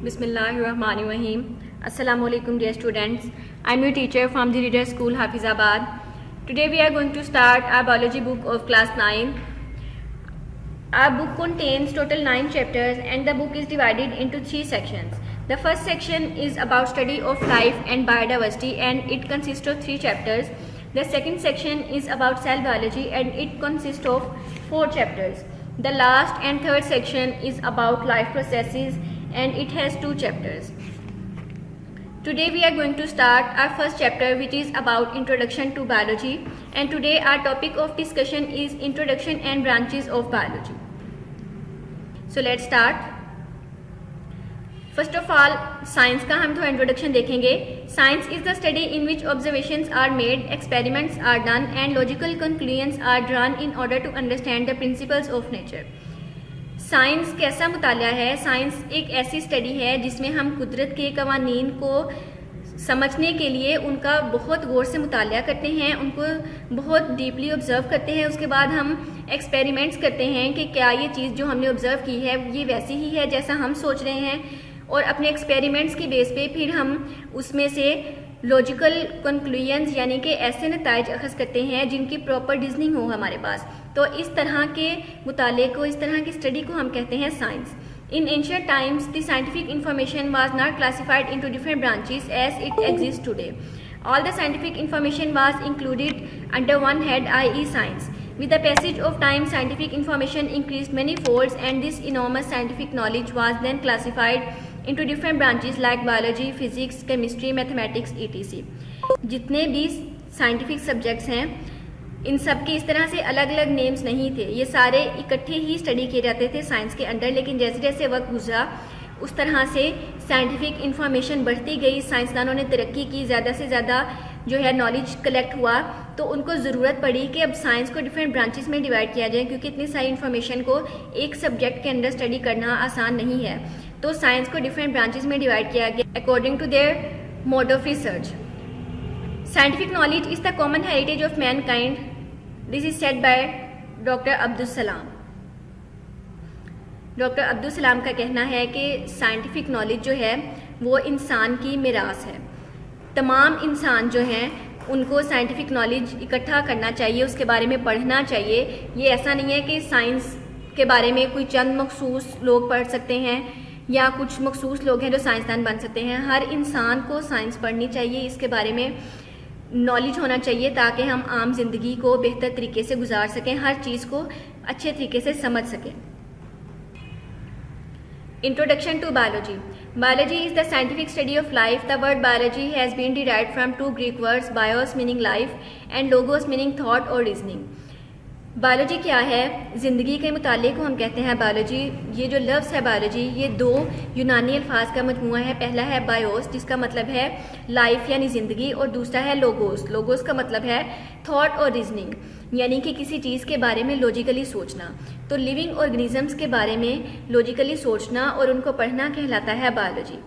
Bismillahirrahmanirrahim. Assalamu alaikum dear students. I am your teacher from the Reader School Hafizabad. Today we are going to start our biology book of class 9. Our book contains total 9 chapters and the book is divided into 3 sections. The first section is about study of life and biodiversity and it consists of 3 chapters. The second section is about cell biology and it consists of 4 chapters. The last and third section is about life processes and it has 2 chapters. Today we are going to start our first chapter, which is about introduction to biology, and today our topic of discussion is introduction and branches of biology. So let's start. First of all, science का हम थोड़ा introduction देखेंगे. Science is the study in which observations are made, experiments are done and logical conclusions are drawn in order to understand the principles of nature. Science कैसा मुताला है? Science एक ऐसी study है जिसमें हम कुदरत के कवानीन को समझने के लिए उनका बहुत गौर से मुताला करते हैं, उनको बहुत डीपली ऑब्जर्व करते हैं. उसके बाद हम एक्सपेरिमेंट्स करते हैं कि क्या ये चीज़ जो हमने ऑब्जर्व की है ये वैसी ही है जैसा हम सोच रहे हैं, और अपने एक्सपेरिमेंट्स की बेस पे फिर हम उसमें से लॉजिकल कंक्लूजन्स यानी कि ऐसे नताइज अखज़ करते हैं जिनकी प्रॉपर रीजनिंग हो हमारे पास. तो इस तरह के मुताले को, इस तरह की स्टडी को हम कहते हैं science. In ancient times, the scientific information was not classified into different branches as it exists today. All the scientific information was included under one head, i.e. science. With the passage of time, scientific information increased many folds and this enormous scientific knowledge was then classified into different branches like biology, physics, chemistry, mathematics, etc. जितने भी scientific subjects हैं, इन सब के इस तरह से अलग अलग नेम्स नहीं थे, ये सारे इकट्ठे ही स्टडी किए जाते थे साइंस के अंडर. लेकिन जैसे जैसे वक्त गुजरा उस तरह से साइंटिफिक इंफॉर्मेशन बढ़ती गई, साइंसदानों ने तरक्की की, ज़्यादा से ज़्यादा जो है नॉलेज कलेक्ट हुआ, तो उनको ज़रूरत पड़ी कि अब साइंस को डिफरेंट ब्रांचेस में डिवाइड किया जाए क्योंकि इतनी सारी इन्फॉर्मेशन को एक सब्जेक्ट के अंदर स्टडी करना आसान नहीं है. तो साइंस को डिफरेंट ब्रांचेस में डिवाइड किया गया according to their mode of research. Scientific knowledge is the common heritage of mankind. This is said by doctor Abdul Salam. Doctor Abdul सलाम का कहना है कि साइंटिफिक नॉलेज जो है वो इंसान की मिरास है. तमाम इंसान जो हैं उनको साइंटिफिक नॉलेज इकट्ठा करना चाहिए, उसके बारे में पढ़ना चाहिए. ये ऐसा नहीं है कि साइंस के बारे में कोई चंद मखसूस लोग पढ़ सकते हैं या कुछ मखसूस लोग हैं जो साइंसदान बन सकते हैं. हर इंसान को साइंस पढ़नी चाहिए, इसके बारे में नॉलेज होना चाहिए ताकि हम आम जिंदगी को बेहतर तरीके से गुजार सकें, हर चीज़ को अच्छे तरीके से समझ सकें. Introduction to biology. Biology is the scientific study of life. The word biology has been derived from 2 Greek words, bios meaning life and logos meaning thought or reasoning. Biology क्या है? ज़िंदगी के मुताले को हम कहते हैं बायोलॉजी. ये जो लफ्ज़ है बायोलॉजी, ये 2 यूनानी अल्फाज का मजमूआ है. पहला है बायोस जिसका मतलब है लाइफ यानी ज़िंदगी, और दूसरा है लोगोस. लोगोस का मतलब है थॉट और रीजनिंग यानी कि किसी चीज़ के बारे में लॉजिकली सोचना. तो लिविंग ऑर्गेनिजम्स के बारे में लॉजिकली सोचना और उनको पढ़ना कहलाता है biology.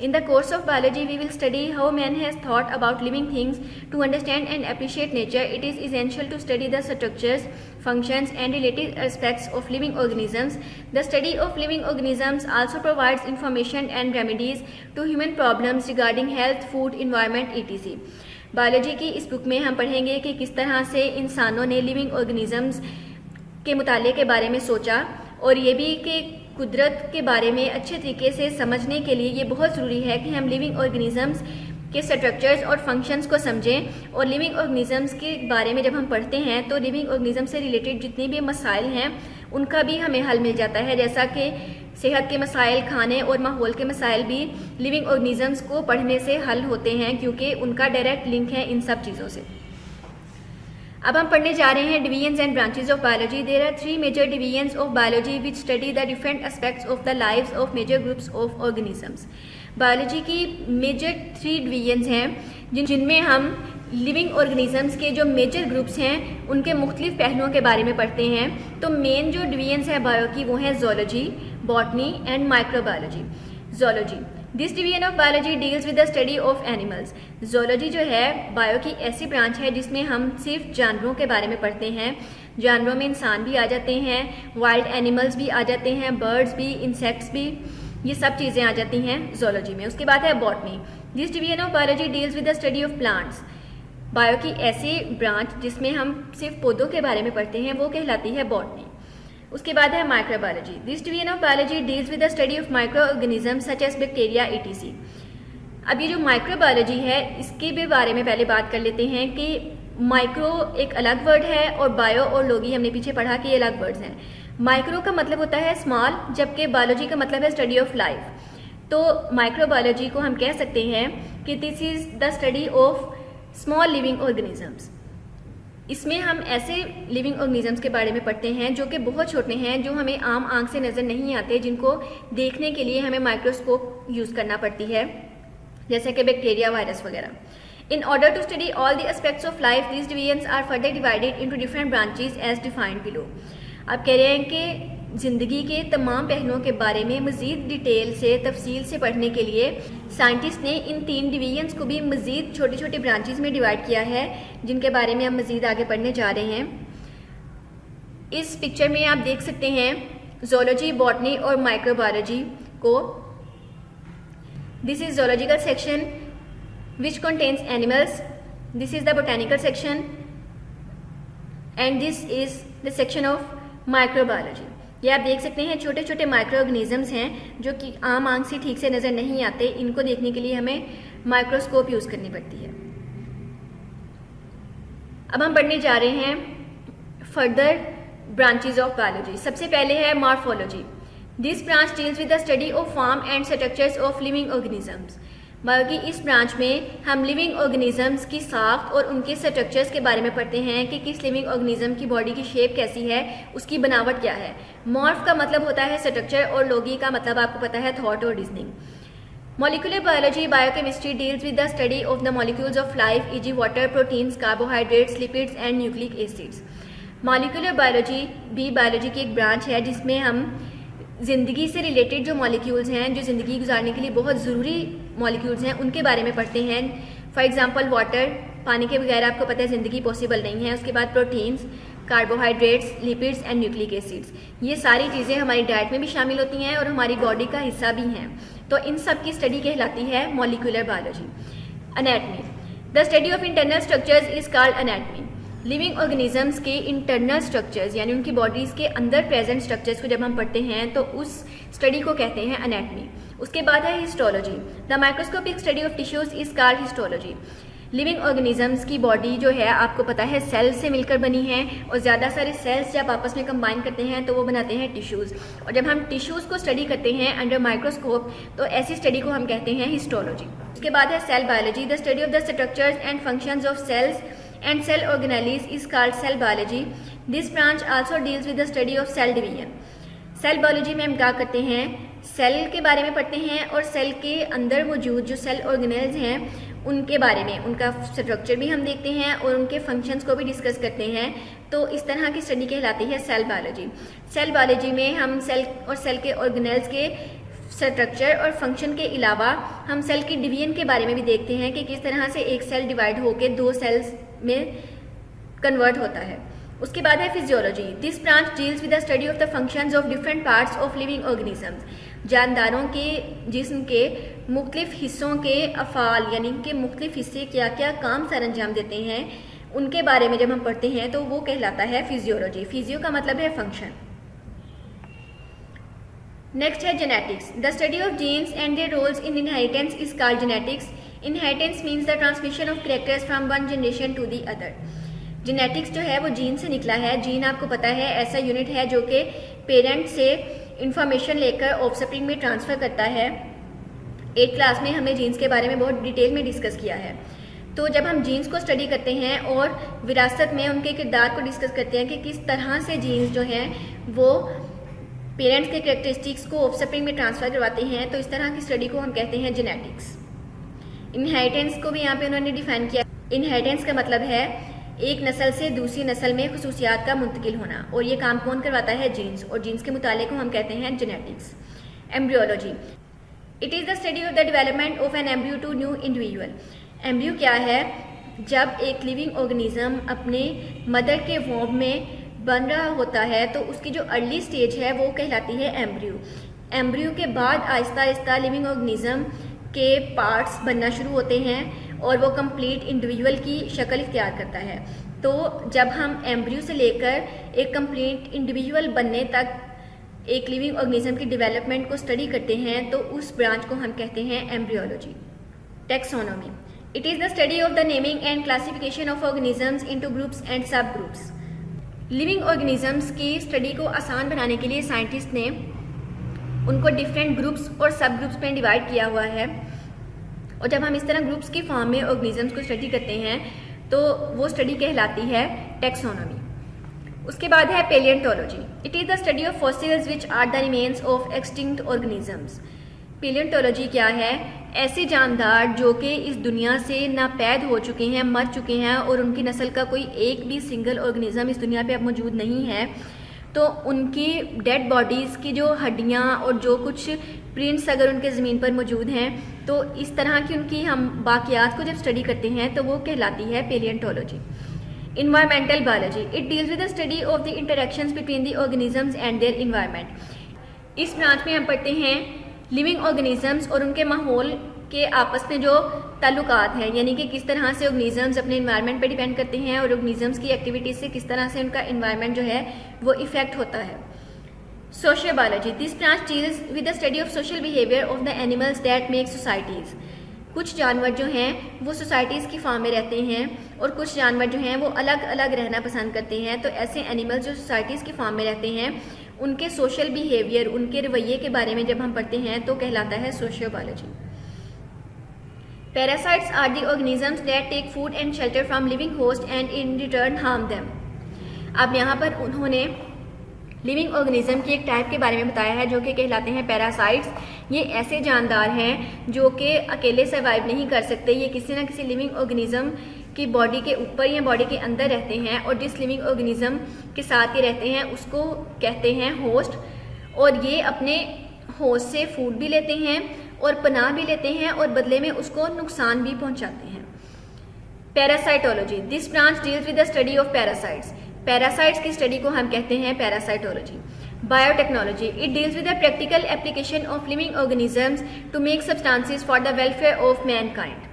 In the course of biology, we will study how man has thought about living things. To understand and appreciate nature, it is essential to study the structures, functions, and related aspects of living organisms. The study of living organisms also provides information and remedies to human problems regarding health, food, environment, etc. Biology की इस book में हम पढ़ेंगे कि किस तरह से इंसानों ने लिविंग ऑर्गेनिजम्स के मुताले के बारे में सोचा, और ये भी कि कुदरत के बारे में अच्छे तरीके से समझने के लिए ये बहुत ज़रूरी है कि हम लिविंग ऑर्गेनिजम्स के स्ट्रक्चर्स और फंक्शंस को समझें. और लिविंग ऑर्गेनिजम्स के बारे में जब हम पढ़ते हैं तो लिविंग ऑर्गेनिज्म से रिलेटेड जितने भी मसाइल हैं उनका भी हमें हल मिल जाता है, जैसा कि सेहत के मसाइल, खाने और माहौल के मसाइल भी लिविंग ऑर्गेनिजम्स को पढ़ने से हल होते हैं क्योंकि उनका डायरेक्ट लिंक है इन सब चीज़ों से. अब हम पढ़ने जा रहे हैं divisions and branches of biology. There are 3 major divisions of biology which study the different aspects of the lives of major groups of organisms. Biology की मेजर 3 डिवीजन्स हैं जिनमें हम लिविंग ऑर्गेनिजम्स के जो मेजर ग्रुप्स हैं उनके मुख्तलिफ पहलुओं के बारे में पढ़ते हैं. तो मेन जो डिवीजन्स है बायो की वो है zoology, botany and microbiology. Zoology, this division of biology deals with the study of animals. Zoology जो है बायो की ऐसी ब्रांच है जिसमें हम सिर्फ जानवरों के बारे में पढ़ते हैं. जानवरों में इंसान भी आ जाते हैं, वाइल्ड एनिमल्स भी आ जाते हैं, बर्ड्स भी, इंसेक्ट्स भी. ये सब चीज़ें आ जाती हैं जोलॉजी में। उसके बाद है botany. This division of biology deals with the study of plants. Bio की ऐसी ब्रांच जिसमें हम सिर्फ पौधों के बारे में पढ़ते हैं वो कहलाती है बॉटनी। उसके बाद है microbiology. This division of biology deals with the study of micro organism such as bacteria etc। अब ये जो माइक्रोबायोलॉजी है इसके भी बारे में पहले बात कर लेते हैं कि माइक्रो एक अलग वर्ड है और बायो और लोगी हमने पीछे पढ़ा कि ये अलग वर्ड्स हैं। माइक्रो का मतलब होता है स्मॉल, जबकि बायोलॉजी का मतलब है स्टडी ऑफ लाइफ। तो माइक्रोबायोलॉजी को हम कह सकते हैं कि this is the study of small living organisms. इसमें हम ऐसे लिविंग ऑर्गेनिजम्स के बारे में पढ़ते हैं जो कि बहुत छोटे हैं, जो हमें आम आंख से नज़र नहीं आते, जिनको देखने के लिए हमें माइक्रोस्कोप यूज़ करना पड़ती है, जैसे कि बैक्टीरिया, वायरस वगैरह। In order to study all the aspects of life these divisions are further divided into different branches as defined below. आप कह रहे हैं कि ज़िंदगी के तमाम पहलुओं के बारे में मज़ीद डिटेल से, तफसील से पढ़ने के लिए साइंटिस्ट ने इन 3 डिवीजन्स को भी मज़ीद छोटी छोटी ब्रांचेस में डिवाइड किया है, जिनके बारे में हम मज़ीद आगे पढ़ने जा रहे हैं। इस पिक्चर में आप देख सकते हैं जोलॉजी, बॉटनी और माइक्रोबायोलॉजी को। This is zoological section which contains animals, this is the botanical section and this is the section of microbiology. ये आप देख सकते हैं छोटे छोटे माइक्रो ऑर्गेनिजम्स हैं जो कि आम आंख से ठीक से नज़र नहीं आते। इनको देखने के लिए हमें माइक्रोस्कोप यूज़ करनी पड़ती है। अब हम पढ़ने जा रहे हैं फर्दर ब्रांचेज ऑफ बायोलॉजी। सबसे पहले है morphology. This branch deals with the study of form and structures of living organisms. Bio की इस ब्रांच में हम लिविंग ऑर्गेनिजम्स की साख्त और उनके स्ट्रक्चर्स के बारे में पढ़ते हैं कि किस लिविंग ऑर्गेनिज्म की बॉडी की शेप कैसी है, उसकी बनावट क्या है। मॉर्फ का मतलब होता है स्ट्रक्चर और लोगी का मतलब आपको पता है थॉट और reasoning. Molecular biology, biochemistry deals with the study of the molecules of life e.g. Water, proteins, carbohydrates, lipids and nucleic acids. Molecular biology भी बायोलॉजी की एक ब्रांच है जिसमें हम ज़िंदगी से रिलेटेड जो मॉलिक्यूल्स हैं, जो ज़िंदगी गुजारने के लिए बहुत ज़रूरी मॉलिक्यूल्स हैं, उनके बारे में पढ़ते हैं। फॉर एग्जांपल वाटर, पानी के बगैर आपको पता है ज़िंदगी पॉसिबल नहीं है। उसके बाद proteins, carbohydrates, lipids and nucleic acids. ये सारी चीज़ें हमारी डाइट में भी शामिल होती हैं और हमारी बॉडी का हिस्सा भी हैं। तो इन सब की स्टडी कहलाती है molecular biology. Anatomy. The study of internal structures is called anatomy. Living organisms के इंटरनल स्ट्रक्चर्स यानी उनकी बॉडीज़ के अंदर प्रेजेंट स्ट्रक्चर्स को जब हम पढ़ते हैं तो उस स्टडी को कहते हैं एनाटमी। उसके बाद है histology. The microscopic study of tissues is called histology. Living organisms की बॉडी जो है आपको पता है सेल से मिलकर बनी है और ज़्यादा सारे सेल्स जब आपस में कंबाइन करते हैं तो वो बनाते हैं टिश्यूज़। और जब हम टिश्यूज़ को स्टडी करते हैं अंडर माइक्रोस्कोप तो ऐसी स्टडी को हम कहते हैं हिस्टोलॉजी। उसके बाद है cell biology. The study of the structures and functions of cells and cell organelles is called cell biology. This branch also deals with the study of cell division. Cell biology में हम क्या करते हैं, cell के बारे में पढ़ते हैं और सेल के अंदर मौजूद जो सेल ऑर्गेनेल्स हैं उनके बारे में, उनका स्ट्रक्चर भी हम देखते हैं और उनके फंक्शंस को भी डिस्कस करते हैं। तो इस तरह की स्टडी कहलाती है सेल बायोलॉजी। सेल बायोलॉजी में हम सेल और सेल के ऑर्गेनेल्स के स्ट्रक्चर और फंक्शन के अलावा हम सेल की डिवीजन के बारे में भी देखते हैं कि किस तरह से एक सेल डिवाइड होकर 2 सेल्स में कन्वर्ट होता है। उसके बाद है physiology. This branch deals with the study of the functions of different parts of living organisms. जानदारों के जिस्म के मुख्तलिफ हिस्सों के अफ़ाल यानी कि मुख्तलिफ हिस्से क्या क्या काम सर अंजाम देते हैं उनके बारे में जब हम पढ़ते हैं तो वो कहलाता है फिजियोलॉजी। फिजियो का मतलब है फंक्शन। नेक्स्ट है genetics. The study of genes and their roles in inheritance is called genetics. Inheritance means the transmission of characters from one generation to the other. Genetics जो है वो जीन से निकला है। जीन आपको पता है ऐसा यूनिट है जो कि पेरेंट से इंफॉर्मेशन लेकर ऑफस्प्रिंग में ट्रांसफ़र करता है। 8th क्लास में हमने जीन्स के बारे में बहुत डिटेल में डिस्कस किया है। तो जब हम जीन्स को स्टडी करते हैं और विरासत में उनके किरदार को डिस्कस करते हैं कि किस तरह से जीन्स जो हैं वो पेरेंट्स के कैरेक्टरिस्टिक्स को ऑफस्प्रिंग में ट्रांसफ़र करवाते हैं, तो इस तरह की स्टडी को हम कहते हैं जेनेटिक्स। इनहेरिटेंस को भी यहाँ पे उन्होंने डिफाइन किया। इनहेरिटेंस का मतलब है एक नस्ल से दूसरी नस्ल में खुसूसियात का मुंतकिल होना, और ये काम कौन करवाता है, जीन्स। और जीन्स के मुताले को हम कहते हैं genetics. Embryology. It is the study of the development of an embryo to new individual. Embryo क्या है, जब एक लिविंग ऑर्गेनिज्म अपने मदर के वॉम्ब में बन रहा होता है तो उसकी जो अर्ली स्टेज है वो कहलाती है एम्ब्रियो। एम्ब्रियो के बाद आहिस्ता आहिस्ता लिविंग ऑर्गेनिज्म के पार्ट्स बनना शुरू होते हैं और वो कंप्लीट इंडिविजुअल की शक्ल इख्तियार करता है। तो जब हम एम्ब्रियो से लेकर एक कंप्लीट इंडिविजुअल बनने तक एक लिविंग ऑर्गेनिज्म की डेवलपमेंट को स्टडी करते हैं तो उस ब्रांच को हम कहते हैं embryology. Taxonomy, it is the study of the naming and classification of organisms into groups and सब ग्रुप्स। लिविंग ऑर्गेनिजम्स की स्टडी को आसान बनाने के लिए साइंटिस्ट ने उनको डिफरेंट ग्रुप्स और सब ग्रुप्स में डिवाइड किया हुआ है, और जब हम इस तरह ग्रुप्स की फॉर्म में ऑर्गेनिजम्स को स्टडी करते हैं तो वो स्टडी कहलाती है टैक्सोनॉमी। उसके बाद है palaeontology, it is the study of fossils which are the remains of extinct organisms. Palaeontology क्या है? ऐसे जानदार जो कि इस दुनिया से नापैद हो चुके हैं, मर चुके हैं और उनकी नस्ल का कोई एक भी सिंगल ऑर्गेनिज्म इस दुनिया पे अब मौजूद नहीं है, तो उनकी डेड बॉडीज़ की जो हड्डियाँ और जो कुछ प्रिंट्स अगर उनके ज़मीन पर मौजूद हैं तो इस तरह की उनकी हम बाकियात को जब स्टडी करते हैं तो वो कहलाती है palaeontology. Environmental biology, it deals with the study of the interactions between the organisms and their environment. इस ब्रांच में हम पढ़ते हैं लिविंग ऑर्गेनिजम्स और उनके माहौल के आपस में जो ताल्लुकात हैं, यानी कि किस तरह से ऑर्गेनिजम्स अपने इन्वायरमेंट पर डिपेंड करते हैं और ऑर्गेनिजम्स की एक्टिविटीज से किस तरह से उनका इन्वायरमेंट जो है वो इफेक्ट होता है। Social biology, this branch deals with the study of social behaviour of the animals that make societies. कुछ जानवर जो हैं वो सोसाइटीज़ की फॉर्म में रहते हैं और कुछ जानवर जो हैं वो अलग अलग रहना पसंद करते हैं। तो ऐसे एनिमल्स जो सोसाइटीज़ की फॉर्म में रहते हैं उनके सोशल बिहेवियर, उनके रवैये के बारे में जब हम पढ़ते हैं तो कहलाता है social biology. Parasites are the organisms that take food and shelter from living host and in return harm them. अब यहाँ पर उन्होंने लिविंग ऑर्गेनिज्म की एक टाइप के बारे में बताया है जो कि कहलाते हैं पैरासाइट्स। ये ऐसे जानदार हैं जो कि अकेले सर्वाइव नहीं कर सकते, ये किसी न किसी लिविंग ऑर्गेनिज्म की बॉडी के ऊपर या बॉडी के अंदर रहते हैं और जिस लिविंग ऑर्गेनिज्म के साथ ये रहते हैं उसको कहते हैं होस्ट, और ये अपने होस्ट से फूड भी लेते हैं और पनाह भी लेते हैं और बदले में उसको नुकसान भी पहुंचाते हैं। Parasitology, this branch deals with the study of parasites. Parasites की स्टडी को हम कहते हैं parasitology. Biotechnology, it deals with the practical application of living organisms to make substances for the welfare of mankind.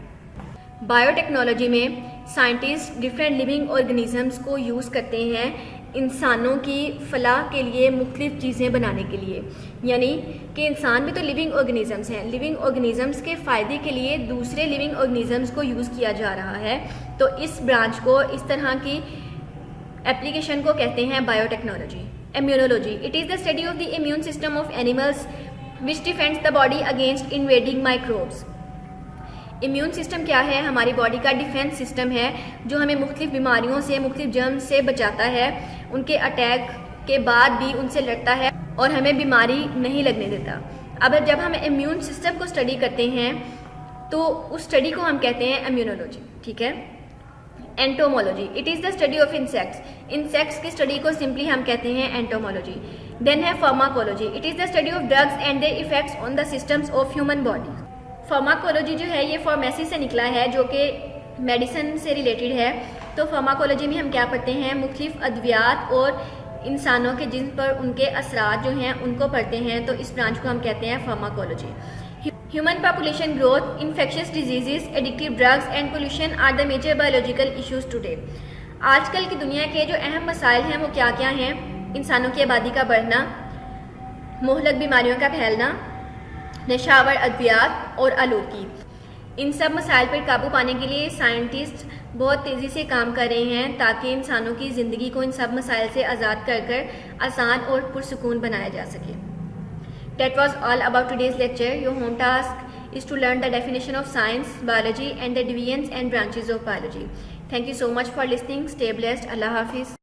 Biotechnology में scientist different living organisms को use करते हैं इंसानों की फलाह के लिए, मुख्तलिफ चीज़ें बनाने के लिए, यानी कि इंसान भी तो लिविंग ऑर्गेनिजम्स हैं। लिविंग ऑर्गेनिजम्स के फ़ायदे के लिए दूसरे लिविंग ऑर्गेनिजम्स को यूज़ किया जा रहा है। तो इस ब्रांच को, इस तरह की एप्लीकेशन को कहते हैं biotechnology. Immunology, it is the study of the immune system of animals which defends the body against invading microbes. Immune system क्या है? हमारी बॉडी का डिफेंस सिस्टम है जो हमें मुख्तलिफ बीमारियों से, मुख्तलिफ जर्म्स से बचाता है, उनके अटैक के बाद भी उनसे लड़ता है और हमें बीमारी नहीं लगने देता। अब जब हम इम्यून सिस्टम को स्टडी करते हैं तो उस स्टडी को हम कहते हैं इम्यूनोलॉजी। ठीक है। Entomology, it is the study of insects. Insects की स्टडी को सिंपली हम कहते हैं एंटोमोलॉजी। देन है pharmacology, it is the study of drugs and there effects on the systems of human body. Pharmacology जो है ये फार्मेसी से निकला है जो कि मेडिसिन से रिलेटेड है। तो फार्माकोलॉजी में हम क्या पढ़ते हैं? मुख्तलिफ अद्वियात और इंसानों के जिन पर उनके असरात जो हैं उनको पढ़ते हैं। तो इस ब्रांच को हम कहते हैं pharmacology. Human population growth, infectious diseases, addictive drugs and pollution are the major biological issues today. आजकल की दुनिया के जो अहम मसाइल हैं वो क्या क्या हैं? इंसानों की आबादी का बढ़ना, मुहलक बीमारियों का फैलना, नशावर अद्वियात और आलूगी। इन सब मसाइल पर काबू पाने के लिए साइंटिस्ट बहुत तेज़ी से काम कर रहे हैं ताकि इंसानों की ज़िंदगी को इन सब मसाइल से आज़ाद कर कर आसान और पुरसुकून बनाया जा सके। That was all about today's lecture. Your home task is to learn the definition of science, biology and the divisions and branches of biology. Thank you so much for listening. Stay blessed. Allah Hafiz.